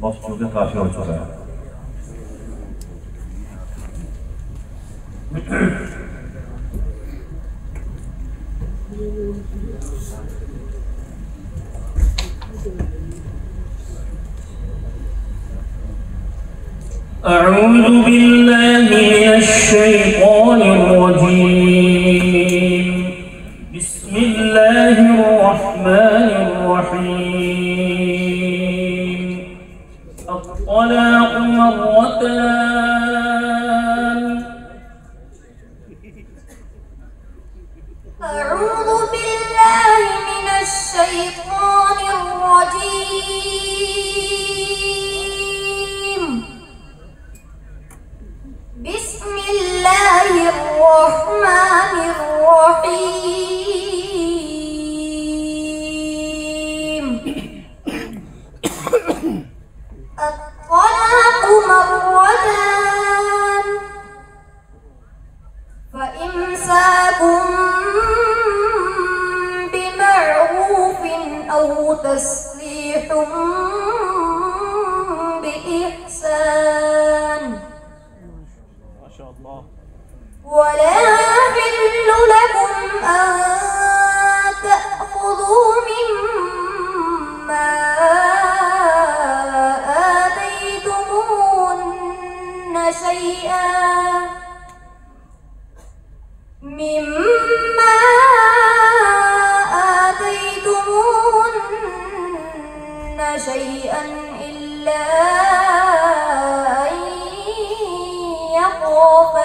مفروض قافية وجوبة. أعوذ بالله من الشيطان الرجيم. بسم الله الرحمن الرحيم. الطلاق مرتان. أعوذ بالله من الشيطان الرجيم. بسم الله الرحمن الرحيم. الطلاق مرتان، فإمساك بمعروف أو تسريح بإحسان. ما شاء الله. ولا يحل لكم أن تأخذوا مما آتيتموهن شيئا إلا أن يخافا